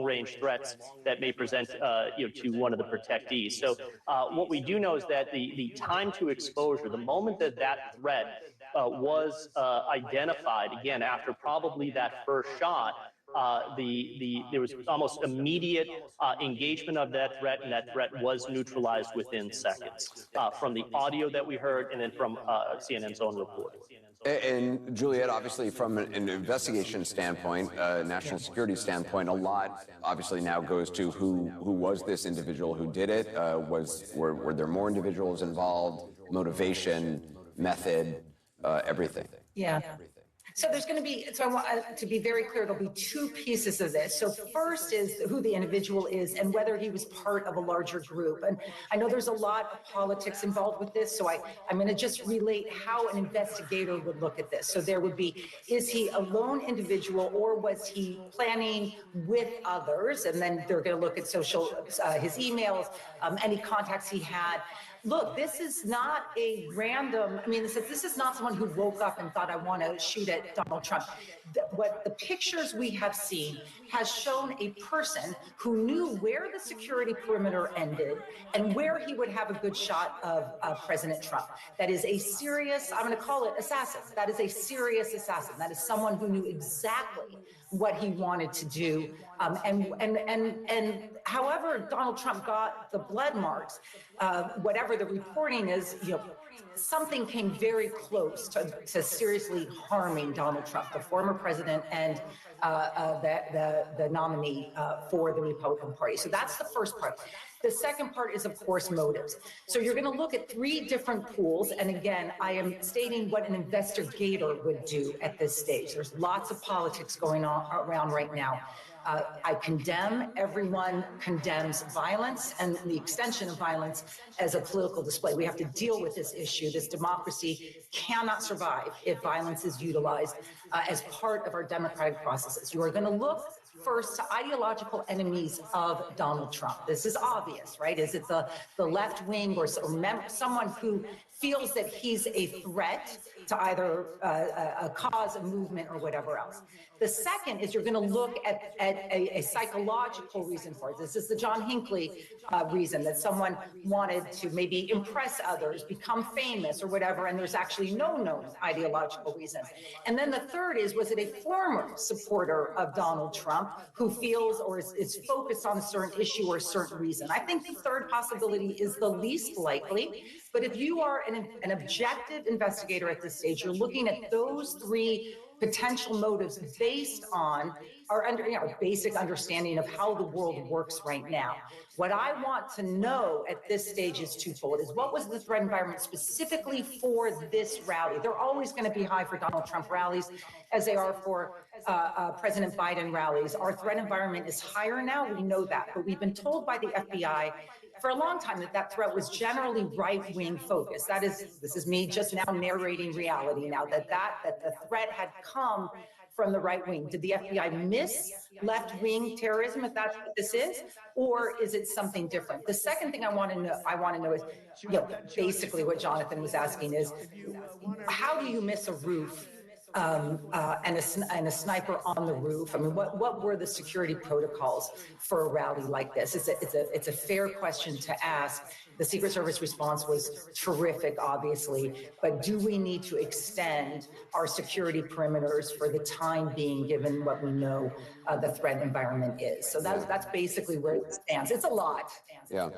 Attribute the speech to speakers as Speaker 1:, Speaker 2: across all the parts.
Speaker 1: range threats that may present to one of the protectees. So what we do know is that the time to exposure, the moment that threat was identified, again, after probably that first shot, there was almost immediate engagement of that threat, and that threat was neutralized within seconds from the audio that we heard and then from CNN's own report.
Speaker 2: And Juliet, obviously from an investigation standpoint, national security standpoint, a lot obviously now goes to who was this individual who did it? Were there more individuals involved? Motivation, method, everything.
Speaker 3: Yeah. So there's going to be, so I want to be very clear, there'll be two pieces of this. So first is who the individual is and whether he was part of a larger group. And I know there's a lot of politics involved with this, so I'm going to just relate how an investigator would look at this. So there would be, is he a lone individual or was he planning with others? And then they're going to look at his emails, any contacts he had. Look, this is not a random, this is not someone who woke up and thought, I want to shoot at Donald Trump. What the pictures we have seen has shown a person who knew where the security perimeter ended and where he would have a good shot of President Trump. That is a serious, I'm going to call it assassin. That is a serious assassin. That is someone who knew exactly what he wanted to do. And however Donald Trump got the blood marks, whatever the reporting is, something came very close to seriously harming Donald Trump, the former president and the nominee for the Republican Party. So that's the first part. The second part is, of course, motives. So you're going to look at three different pools. And again, I am stating what an investigator would do at this stage. There's lots of politics going on around right now. I condemn, everyone condemns violence and the extension of violence as a political display. We have to deal with this issue. This democracy cannot survive if violence is utilized as part of our democratic processes. You are going to look first to ideological enemies of Donald Trump. This is obvious, right? Is it the left wing or someone who feels that he's a threat to either a cause, a movement, or whatever else? The second is you're going to look at a psychological reason for it. This is the John Hinckley reason, that someone wanted to maybe impress others, become famous or whatever, and there's actually no known ideological reason. And then the third is, was it a former supporter of Donald Trump who feels or is focused on a certain issue or a certain reason? I think the third possibility is the least likely. But if you are an objective investigator at this stage, you're looking at those three potential motives based on our basic understanding of how the world works right now. What I want to know at this stage is twofold: is what was the threat environment specifically for this rally? They're always going to be high for Donald Trump rallies, as they are for President Biden rallies. Our threat environment is higher now. We know that, but we've been told by the FBI for a long time that threat was generally right-wing focused. This is me just now narrating reality now, that the threat had come from the right wing. Did the FBI miss left-wing terrorism, if that's what this is, or is it something different? The second thing I want to know is, basically what Jonathan was asking is, how do you miss a roof and a sniper on the roof? I mean, what were the security protocols for a rally like this? It's a fair question to ask. The Secret Service response was terrific, obviously, but do we need to extend our security perimeters for the time being, given what we know the threat environment is? So that's basically where it stands. It's a lot.
Speaker 2: Yeah.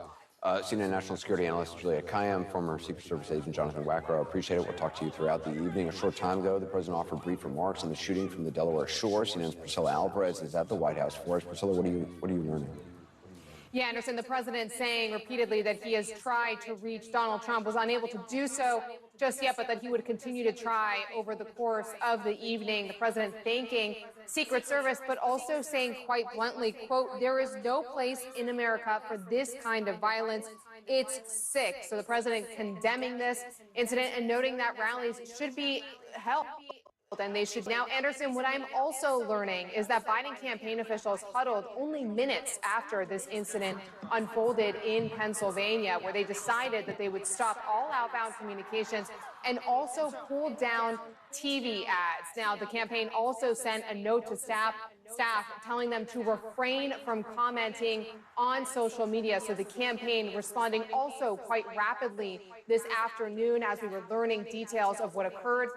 Speaker 2: CNN national security analyst Juliet Kayyem, former Secret Service agent Jonathan Wackrow. Appreciate it. We'll talk to you throughout the evening. A short time ago, the president offered brief remarks on the shooting from the Delaware shore. CNN's Priscilla Alvarez is at the White House for us. Priscilla, what are you learning?
Speaker 4: Yeah, Anderson, the president saying repeatedly that he has tried to reach Donald Trump, was unable to do so just yet, but that he would continue to try over the course of the evening. The president thanking Secret Service, but also saying quite bluntly, quote, "There is no place in America for this kind of violence. It's sick." So the president condemning this incident and noting that rallies should be held. And they should. Now, Anderson, what I'm also learning is that Biden campaign officials huddled only minutes after this incident unfolded in Pennsylvania, where they decided that they would stop all outbound communications and also pull down TV ads. Now, the campaign also sent a note to staff staff, telling them to refrain from commenting on social media. So the campaign responding also quite rapidly this afternoon as we were learning details of what occurred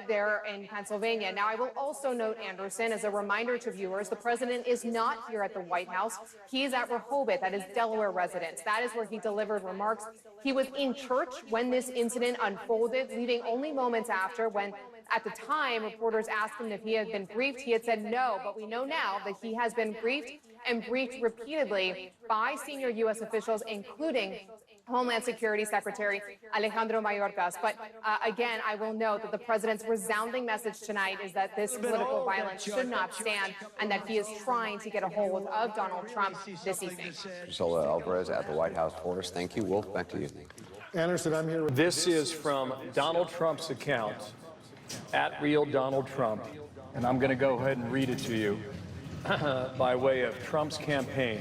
Speaker 4: there in Pennsylvania. Now, I will also note, Anderson, as a reminder to viewers, the president is not here at the White House. He is at Rehoboth, at his Delaware residence. That is where he delivered remarks. He was in church when this incident unfolded, leaving only moments after when, at the time, reporters asked him if he had been briefed. He had said no, but we know now that he has been briefed and briefed repeatedly by senior U.S. officials, including Homeland Security Secretary Alejandro Mayorkas. But again, I will note that the president's resounding message tonight is that this political violence should not stand and that he is trying to get a hold of Donald Trump this evening.
Speaker 2: Priscilla Alvarez at the White House for us. Thank you. Wolf, back to you.
Speaker 5: Anderson, I'm here.
Speaker 6: This is from Donald Trump's account, @RealDonaldTrump, and I'm going to go ahead and read it to you by way of Trump's campaign,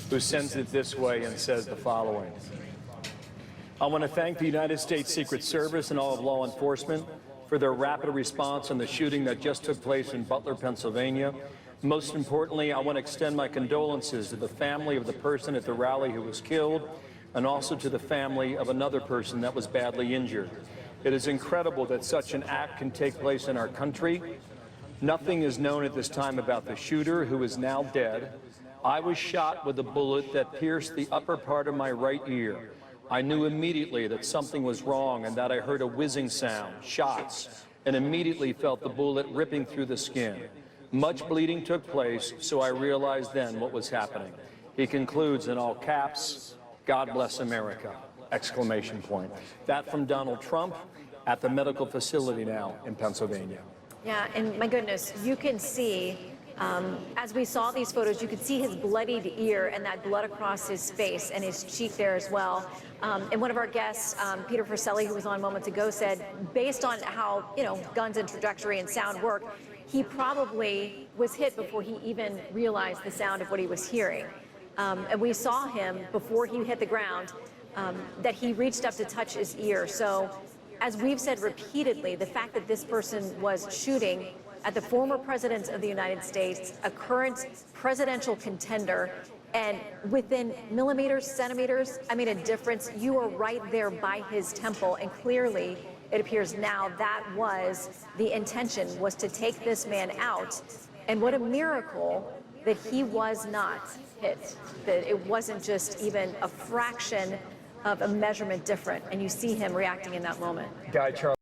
Speaker 6: who sends it this way and says the following. I want to thank the United States Secret Service and all of law enforcement for their rapid response on the shooting that just took place in Butler, Pennsylvania. Most importantly, I want to extend my condolences to the family of the person at the rally who was killed, and also to the family of another person that was badly injured. It is incredible that such an act can take place in our country. Nothing is known at this time about the shooter, who is now dead. I was shot with a bullet that pierced the upper part of my right ear. I knew immediately that something was wrong and that I heard a whizzing sound, shots, and immediately felt the bullet ripping through the skin. Much bleeding took place, so I realized then what was happening. He concludes in all caps, God bless America, exclamation point. That from Donald Trump at the medical facility now in Pennsylvania.
Speaker 7: Yeah, and my goodness, you can see, as we saw these photos, you could see his bloodied ear and that blood across his face and his cheek there as well. And one of our guests, Peter Furselli, who was on moments ago, said, based on how, guns and trajectory and sound work, he probably was hit before he even realized the sound of what he was hearing. And we saw him before he hit the ground, that he reached up to touch his ear. So as we've said repeatedly, the fact that this person was shooting at the former president of the United States, a current presidential contender, and within millimeters, centimeters, I mean, a difference, you are right there by his temple. And clearly, it appears now that was the intention, was to take this man out. And what a miracle that he was not hit, that it wasn't just even a fraction of a measurement different. And you see him reacting in that moment.
Speaker 6: Guy Charles.